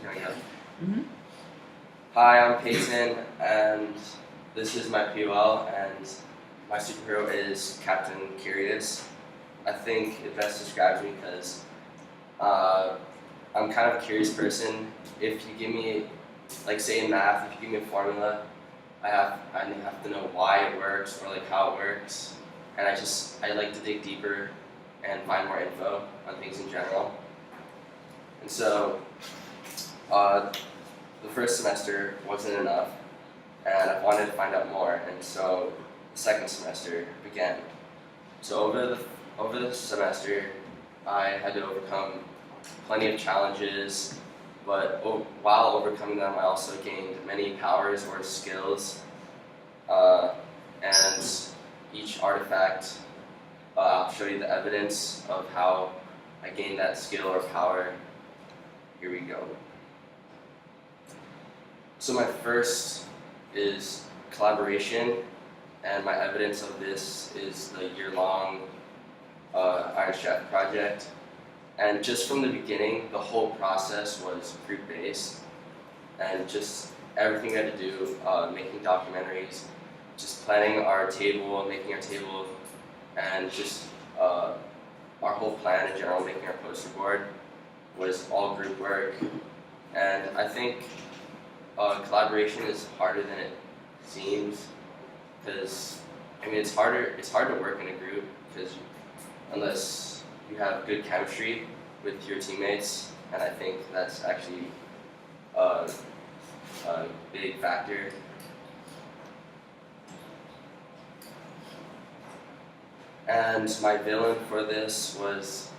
Can I go? Mm-hmm. Hi, I'm Payton, and this is my PoL, and my superhero is Captain Curious. I think it best describes me because I'm kind of a curious person. If you give me, like say in math, if you give me a formula, I have to know why it works or like how it works, and I like to dig deeper and find more info on things in general. And so the first semester wasn't enough, and I wanted to find out more, and so the second semester began. So over the semester, I had to overcome plenty of challenges, but while overcoming them, I also gained many powers or skills, and each artifact, I'll show you the evidence of how I gained that skill or power. Here we go. So my first is collaboration, and my evidence of this is the year-long Iron Chef project. And just from the beginning, the whole process was group-based, and just everything we had to do, making documentaries, just planning our table, making our table, and just our whole plan in general, making our poster board, was all group work. And I think collaboration is harder than it seems, because I mean it's hard to work in a group because unless you have good chemistry with your teammates, and I think that's actually a big factor. And my villain for this was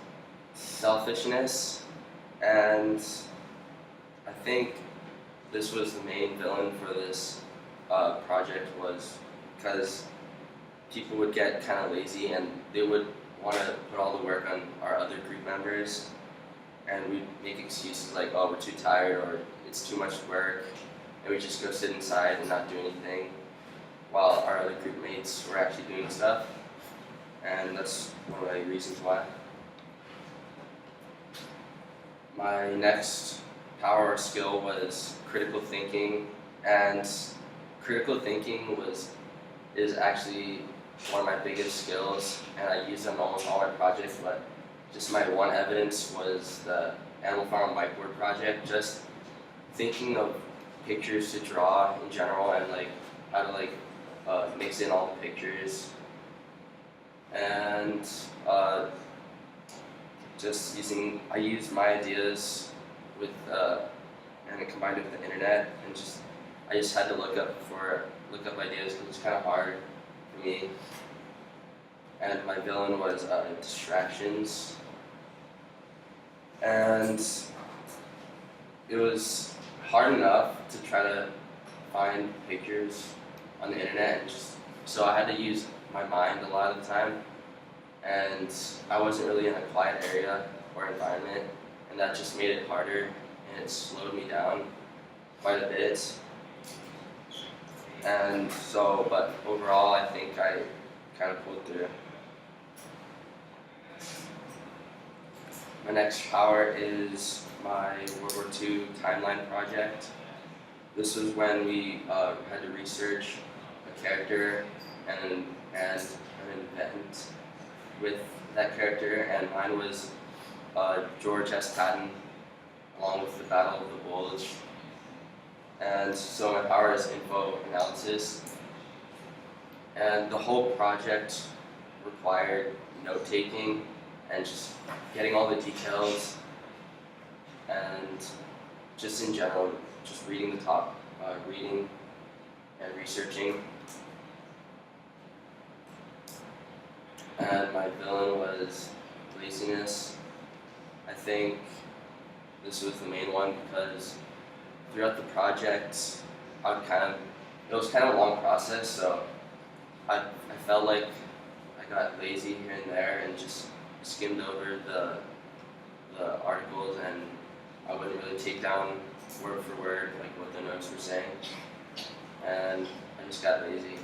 selfishness, and I think this was the main villain for this project, was because people would get kind of lazy and they would want to put all the work on our other group members, and we'd make excuses like, oh, we're too tired, or it's too much work, and we just go sit inside and not do anything while our other group mates were actually doing stuff. And that's one of the reasons why. My next power or skill was critical thinking, and critical thinking is actually one of my biggest skills, and I use them almost all my projects, but just my one evidence was the Animal Farm whiteboard project, just thinking of pictures to draw in general and like how to like mix in all the pictures, and I used my ideas with and it combined it with the internet, and I just had to look up ideas because it's kind of hard for me. And my villain was distractions, and it was hard enough to try to find pictures on the internet, and so I had to use my mind a lot of the time, and I wasn't really in a quiet area or environment, and that just made it harder, and it slowed me down quite a bit. And so, but overall, I think I kind of pulled through. My next power is my World War II timeline project. This was when we had to research a character and an event with that character, and mine was George S. Patton, along with the Battle of the Bulge. And so my power is info analysis, and the whole project required note-taking and just getting all the details, and just in general, just reading and researching. And my villain was laziness. I think this was the main one because throughout the project, it was kind of a long process, so I felt like I got lazy here and there and just skimmed over the articles, and I wouldn't really take down word for word like what the notes were saying, and I just got lazy.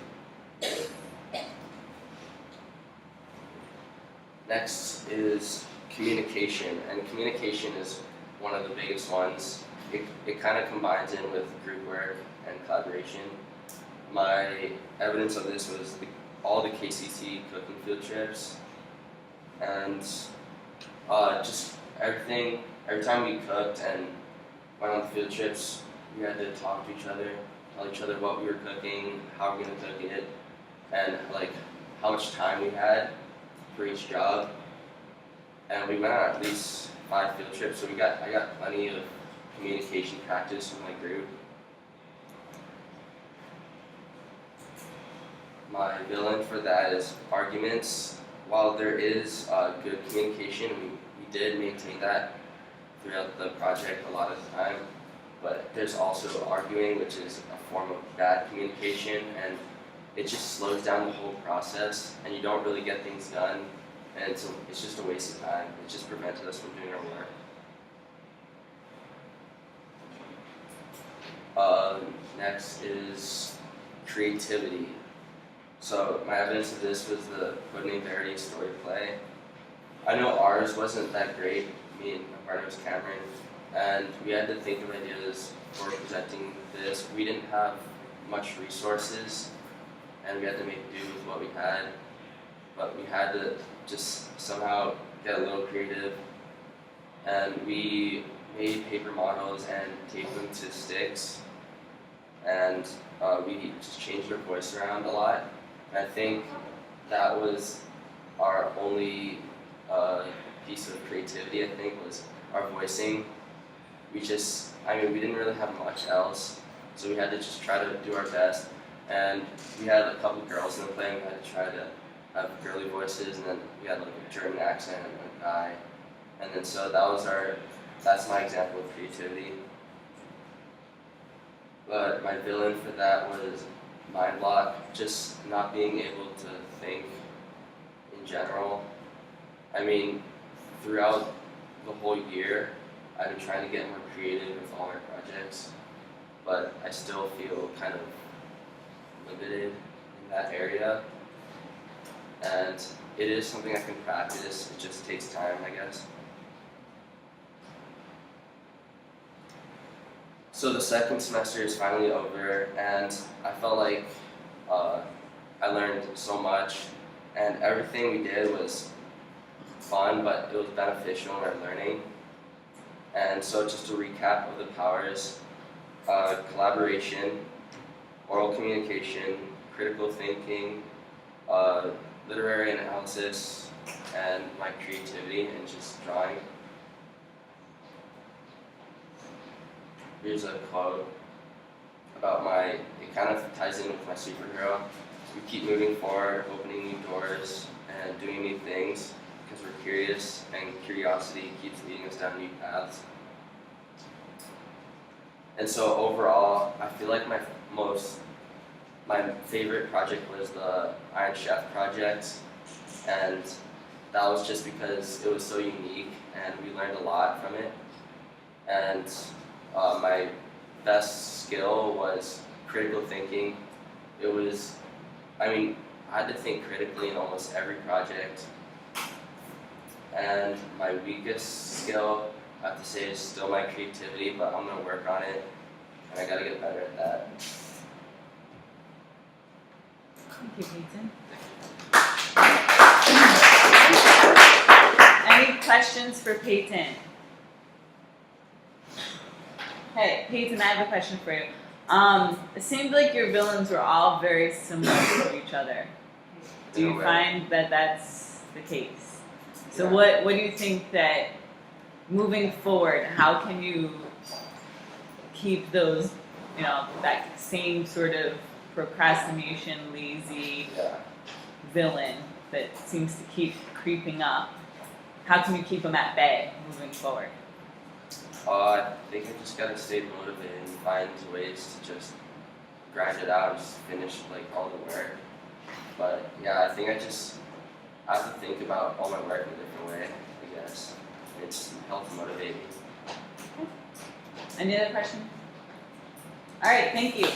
Next is communication, and communication is one of the biggest ones. it kind of combines in with group work and collaboration. My evidence of this was all the KCC cooking field trips, and just everything. Every time we cooked and went on the field trips, we had to talk to each other, tell each other what we were cooking, how we were gonna cook it, and like how much time we had for each job. And we went on at least 5 field trips, so I got plenty of communication practice with my group. My villain for that is arguments. While there is good communication, we did maintain that throughout the project a lot of the time, but there's also arguing, which is a form of bad communication, and it just slows down the whole process, and you don't really get things done, and it's just a waste of time. It just prevents us from doing our work. Next is creativity. So my evidence of this was the Pudding Verity story play. I know ours wasn't that great. Me and my partner was Cameron, and we had to think of ideas for presenting this. We didn't have much resources, and we had to make do with what we had. But we had to just somehow get a little creative, and we made paper models and taped them to sticks, and we just changed our voice around a lot. And I think that was our only piece of creativity, I think, was our voicing. We didn't really have much else, so we had to just try to do our best. And we had a couple girls in the play, and we had to try to have girly voices, and then we had like a German accent and a guy. And then so that's my example of creativity. But my villain for that was mind block, just not being able to think in general. I mean, throughout the whole year, I've been trying to get more creative with all my projects, but I still feel kind of limited in that area. And it is something I can practice, it just takes time, I guess. So the second semester is finally over, and I felt like I learned so much, and everything we did was fun, but it was beneficial in our learning. And so just a recap of the powers: collaboration, oral communication, critical thinking, literary analysis, and my creativity and just drawing. Here's a quote about it kind of ties in with my superhero. We keep moving forward, opening new doors, and doing new things because we're curious, and curiosity keeps leading us down new paths. And so overall, I feel like my favorite project was the Iron Chef project, and that was just because it was so unique and we learned a lot from it. And my best skill was critical thinking. I had to think critically in almost every project. And my weakest skill, I have to say, is still my creativity, but I'm gonna work on it, and I gotta get better at that. Thank you, Payton. Any questions for Payton? Hey, Payton, I have a question for you. It seemed like your villains were all very similar to each other. Do you find that that's the case? So what do you think that moving forward, how can you keep those, that same sort of procrastination, lazy villain that seems to keep creeping up? How can you keep them at bay moving forward? I think I just gotta stay motivated and find ways to just grind it out and just finish all the work. But yeah, I think I have to think about all my work in a different way, I guess. It's helped motivate me. Any other questions? All right, thank you.